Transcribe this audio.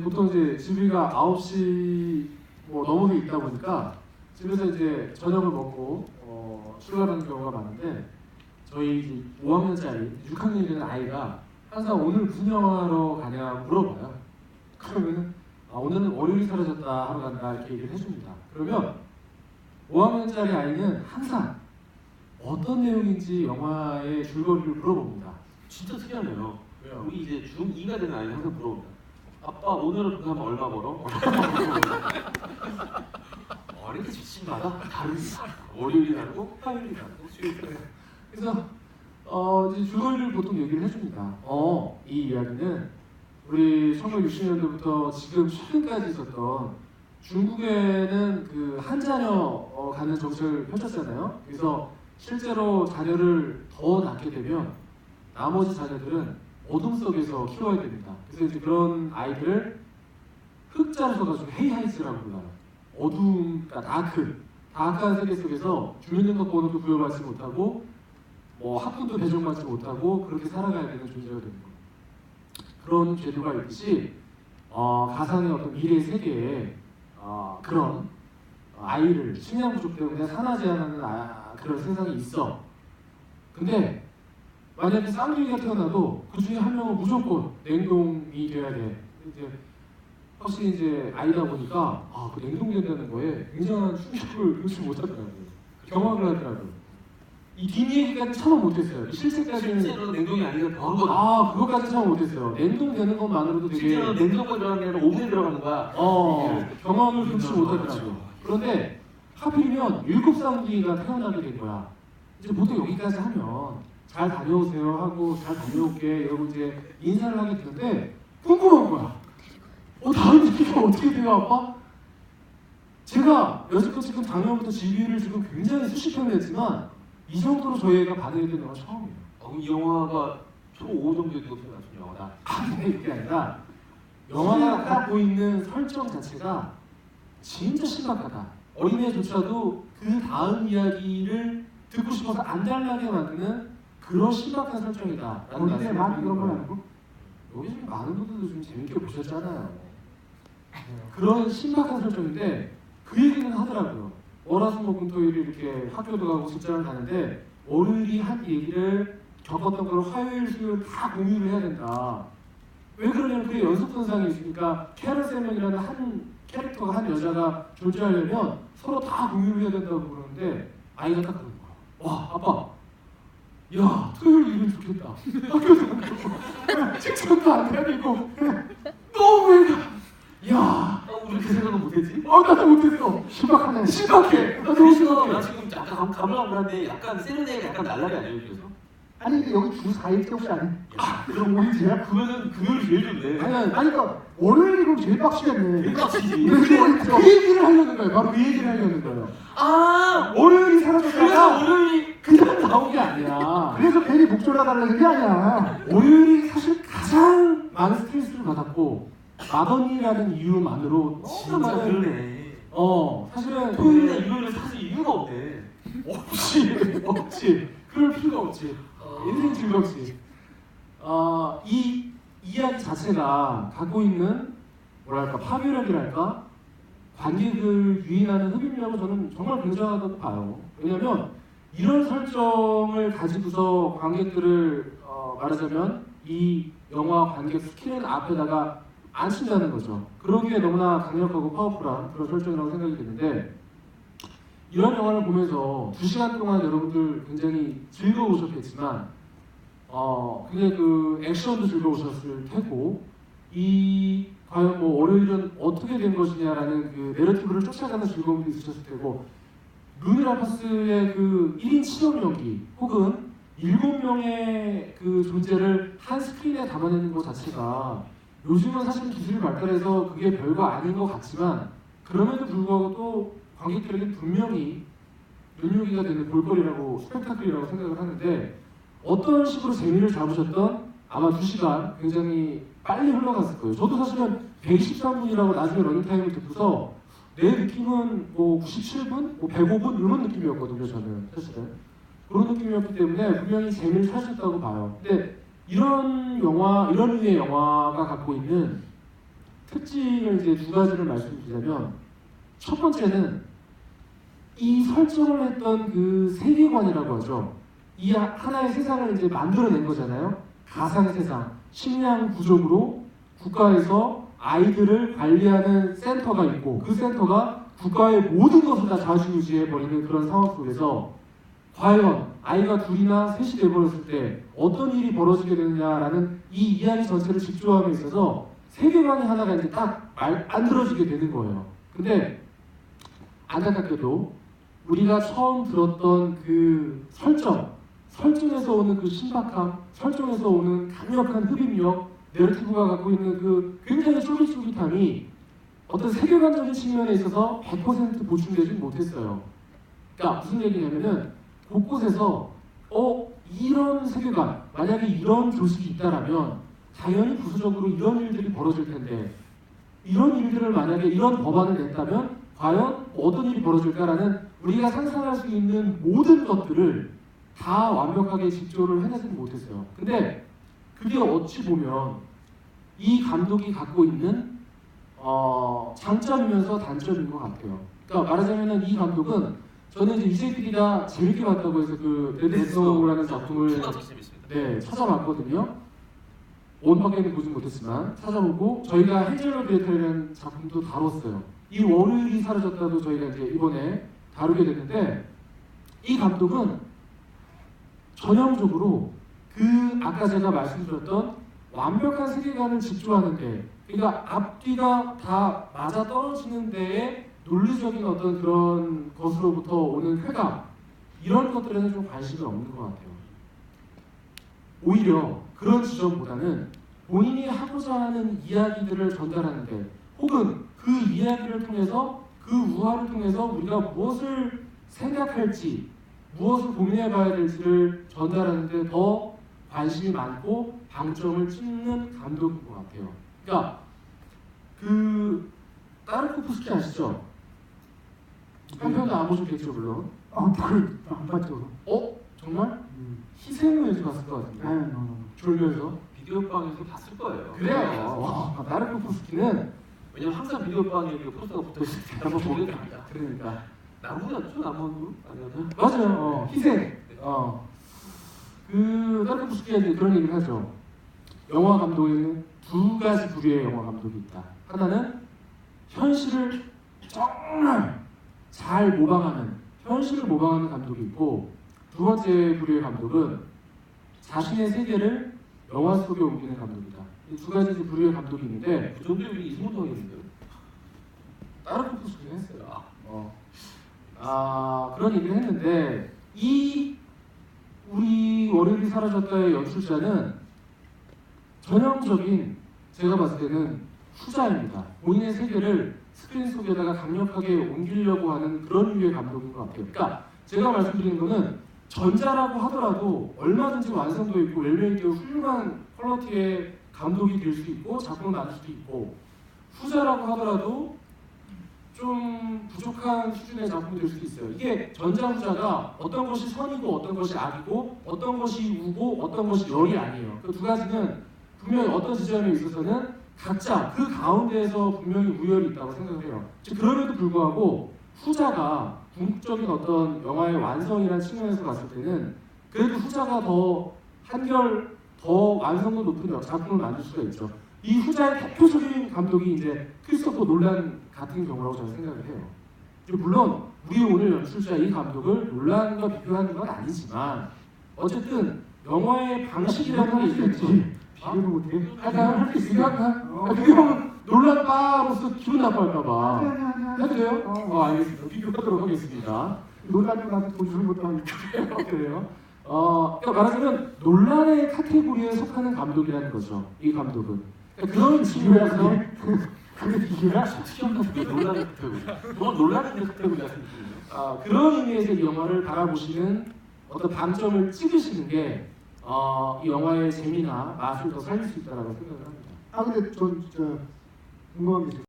보통 이제 집이가 9시 뭐 넘어서 있다 보니까 집에서 이제 저녁을 먹고 출발하는 경우가 많은데 저희 이제 5학년짜리 6학년이 되는 아이가 항상 오늘 무슨 영화로 가냐 물어봐요. 그러면은 오늘은 월요일이 사라졌다 하러 간다 이렇게 얘기를 해줍니다. 그러면 5학년짜리 아이는 항상 어떤 내용인지 영화의 줄거리를 물어봅니다. 진짜 특이하네요. 왜요? 우리 이제 중2가 되는 아이는 항상 물어봅니다. 아빠 오늘은 그럼 얼마 벌어? 어릴 때 집집마다 다릅니다. 월요일이 다르고 화요일이 다르고 수요일이 다르고. 그래서 이제 줄거리를 보통 얘기를 해줍니다. 이 이야기는 우리 1960년대부터 지금 최근까지 있었던 중국에는 그 한자녀 가는 정책을 펼쳤잖아요. 그래서 실제로 자녀를 더 낳게 되면 나머지 자녀들은 어둠 속에서 키워야 됩니다. 그래서 이제 그런 아이들을 흑자를 써가지고 헤이하이즈라고 불러요. 어둠, 그러니까 다크한 세계 속에서 주민등록번호도 부여받지 못하고 뭐 학군도 배정받지 못하고 그렇게 살아가야 되는 존재가 되는 거예요. 그런 제도가 있듯이 가상의 어떤 미래 세계에 그런 아이를 식량 부족 때문에 산화 제한하는 그런 세상이 있어. 근데 만약에 쌍둥이가 태어나도 그 중에 한 명은 무조건 냉동이 돼야 돼. 이제 확실히 이제 아이다 보니까 그 냉동된다는 거에 굉장한 충격을 금치 못하더라고요. 경악을 하더라고요. 이 뒷얘기까지 참아 못했어요. 실제까지는 실제로 냉동이 아니라 더한 거다. 그것까지 참아 못했어요. 냉동되는 것만으로도 되게 실제로 냉동고 들어가는 게 아니라 오븐에 들어가는 거야. 경험을 금치 못하더라고요. 그런데 하필이면 7쌍둥이가 태어나게 된 거야. 이제 보통 여기까지 하면 잘 다녀오세요 하고 잘 다녀올게 이러고 이제 인사를 하게 되는데 궁금한 거야. 다음 얘기가 어떻게 돼요, 아빠? 제가 여지껏 지금 작년부터 지휘를 지금 굉장히 수십 편을 했지만 이 정도로 저희 애가 반응이 되는 건 처음이에요. 이 영화가 초5 정도 되고 나온 영화다. 근데 그게 아니라 영화가 갖고 있는 설정 자체가 진짜 신박하다. 어린애조차도 그 다음 이야기를 듣고 싶어서 안달나게 만드는 그런 신박한 설정이다. 어린애 많이 그런 건 아니고? 여기 좀 많은 분들도 좀 재밌게 보셨잖아요. 그런 신박한 설정인데 그 얘기는 하더라고요. 월화수목금토일이 이렇게 학교도 가고 직장을 가는데 월요일이 한 얘기를 겪었던 걸 화요일, 수요일 다 공유를 해야 된다. 왜 그러냐면 그게 연속선상이 있으니까 캐럴 세명이라는 한 캐릭터가 한 여자가 존재하려면 서로 다 공유를 해야 된다고 그러는데 아이가 딱 그러는 거야. 와, 아빠, 야, 토요일 일은 좋겠다. 학교도 안 가고 직장도 안 다니고 너무 애가 야, 우리 그 생각은 못했지? 나도 못했어. 신박하네. 심각해. 나 너무 심각해. 나 지금 약간 감각한데 약간 세련되게 약간 날라리 아니에요, 그래서? 아니 근데 여기 주 4일째 혹시 아니? 그럼 오일째야? 그러면은 금요일이 제일 좋네. 아니, 그러니까 월요일이 그럼 제일 빡치겠네. 제일 빡치지. 그 얘기를 하려는 거예요. 바로 그 얘기를 하려는 거예요. 월요일이 그래서 사라졌다가 월요일이 그냥 나온 게 아니야. 그래서 괜히 목 졸라달라는 게 아니야. 월요일이 사실 가장 많은 스트레스를 받았고 마더니라는 이유만으로 진짜 너무 많은 그러네. 사실은 토요일이나 일요일은 사실 이유가 없네. 없지. 그럴 필요가 없지. 인생 즐겁지. 이 이야기 자체가 갖고 있는 뭐랄까 파괴력이랄까 관객을 유인하는 흡입력은 저는 정말 굉장하다고 봐요. 왜냐하면 이런 설정을 가지고서 관객들을 말하자면 이 영화 관객 스크린 앞에다가 앉힌다는 거죠. 그러기에 너무나 강력하고 파워풀한 그런 설정이라고 생각이 드는데 이런 영화를 보면서 2시간 동안 여러분들 굉장히 즐거우셨겠지만 굉장히 그 액션도 즐거우셨을 테고 이 과연 뭐 월요일은 어떻게 된 것이냐라는 그 내러티브를 쫓아가는 즐거움도 있으셨을 테고 루미라파스의 그 1인 치명 연기 혹은 7명의 그 존재를 한 스크린에 담아내는 것 자체가 요즘은 사실 기술이 발달해서 그게 별거 아닌 것 같지만 그럼에도 불구하고 또 관객들에게 분명히 눈요기가 되는 볼거리라고 스펙타클이라고 생각을 하는데 어떤 식으로 재미를 잡으셨던 아마 2시간 굉장히 빨리 흘러갔을 거예요. 저도 사실은 123분이라고 나중에 러닝타임을 듣고서 내 느낌은 뭐 97분, 뭐 105분 이런 느낌이었거든요. 저는 사실은 그런 느낌이었기 때문에 분명히 재미를 찾으셨다고 봐요. 근데 이런 영화, 이런 류의 영화가 갖고 있는 특징을 이제 두 가지를 말씀드리자면, 첫 번째는 이 설정을 했던 그 세계관이라고 하죠. 이 하나의 세상을 이제 만들어낸 거잖아요. 가상의 세상, 식량 부족으로 국가에서 아이들을 관리하는 센터가 있고, 그 센터가 국가의 모든 것을 다 좌지우지해 버리는 그런 상황 속에서 과연 아이가 둘이나 셋이 돼버렸을 때 어떤 일이 벌어지게 되느냐라는 이 이야기 전체를 집중함에 있어서 세계관이 하나가 이제 딱 만들어지게 되는 거예요. 근데 안타깝게도 우리가 처음 들었던 그 설정에서 오는 그 신박함, 설정에서 오는 강력한 흡입력, 내러티브가 갖고 있는 그 굉장히 쫄깃쫄깃함이 어떤 세계관적인 측면에 있어서 100% 보충되지 못했어요. 그러니까 무슨 얘기냐면은 곳곳에서 이런 세계관, 만약에 이런 조직이 있다라면 당연히 부수적으로 이런 일들이 벌어질 텐데, 이런 일들을 만약에 이런 법안을 냈다면 과연 어떤 일이 벌어질까라는 우리가 상상할 수 있는 모든 것들을 다 완벽하게 직조를 해내지 못했어요. 근데 그게 어찌 보면 이 감독이 갖고 있는 장점이면서 단점인 것 같아요. 그러니까 말하자면은 이 감독은, 저는 이제 이세필이가 재밌게 봤다고 해서 그 데드스노우라는 작품을 재밌습니다. 찾아봤거든요. 원밖에는 보지 못했지만 찾아보고 저희가 헨젤과 그레텔이라는 작품도 다뤘어요. 이 월요일이 사라졌다도 저희가 이제 이번에 다루게 됐는데, 이 감독은 전형적으로 그 아까 제가 말씀드렸던 완벽한 세계관을 집중하는데, 그러니까 앞뒤가 다 맞아 떨어지는 데에 논리적인 어떤 그런 것으로부터 오는 쾌감, 이런 것들에는 좀 관심이 없는 것 같아요. 오히려 그런 지점보다는 본인이 하고자 하는 이야기들을 전달하는데, 혹은 그 이야기를 통해서, 그 우화를 통해서 우리가 무엇을 생각할지, 무엇을 고민해봐야 될지를 전달하는데 더 관심이 많고 방점을 찍는 감독인 것 같아요. 그러니까 그 타르코프스키 아시죠? 한 편도 안 보셨겠죠, 물론. 그걸 안 봤죠. 정말? 희생을 왠지 봤을 것 같은데. 졸면서. 비디오방에서 봤을 거예요. 그래요. 타르코프스키는 왜냐면 항상 비디오방에 그 포스터가 붙어있을 때 한번 보게 됩니다. 그러니까 나무였죠? 나무 아니었나? 맞아요. 희생. 그 타르코프스키가 이제 그런 얘기를 하죠. 영화 감독에는 두 가지 부류의 영화 감독이 있다. 하나는 현실을 정말 잘 모방하는, 현실을 모방하는 감독이 있고, 두 번째 부류의 감독은 자신의 세계를 영화 속에 옮기는 감독이다. 이 두 가지 부류의 감독이 있는데, 그 정도 여기 이승훈동이었는데요. 타르코프스키가 했어요. 그런 얘기를 했는데, 이 우리 월요일이 사라졌다의 연출자는 전형적인, 제가 봤을 때는 후자입니다. 본인의 세계를 스크린 속에다가 강력하게 옮기려고 하는 그런 류의 감독인 것 같아요. 그러니까 제가 말씀드리는 거는 전자라고 하더라도 얼마든지 완성도 있고 웰메이드 훌륭한 퀄리티의 감독이 될 수 있고 작품을 만들 수도 있고, 후자라고 하더라도 좀 부족한 수준의 작품이 될 수도 있어요. 이게 전자후자가 어떤 것이 선이고 어떤 것이 악이고 어떤 것이 우고 어떤 것이 열이 아니에요. 그 두 가지는 분명히 어떤 지점에 있어서는 각자 그 가운데에서 분명히 우열이 있다고 생각을 해요. 그럼에도 불구하고 후자가 궁극적인 어떤 영화의 완성이라는 측면에서 봤을 때는 그래도 후자가 더 한결 더 완성도 높은 작품을 만들 수가 있죠. 이 후자의 대표적인 감독이 이제 크리스토퍼 놀란 같은 경우라고 저는 생각을 해요. 물론 우리 오늘 연출자 이 감독을 놀란과 비교하는 건 아니지만 어쨌든 영화의 방식이라는 게 있겠지. 비교를 못해. 할수 있으니까 비교하면 놀란 바로서 기분 나빠할까봐 아니. 해도 돼요? 알겠습니다. 비교하도록 하겠습니다. 놀라면 나한테 돈 주는 것도 아니고. 그래요? 그러니까 말하자면 논란의 카테고리에 속하는 감독이라는 거죠. 이 감독은. 그러니까 그런 측면에서 그게 비교야? 특이한 논란의 카테고리. 정말 논란의 카테고리 같은 느낌이에요. 그런 의미에서 이 영화를 바라보시는 어떤 방점을 찍으시는 게 이 영화의 재미나 맛을 더 살릴 수 있다고 생각을 합니다. 근데 전 진짜 궁금한 게 있어요.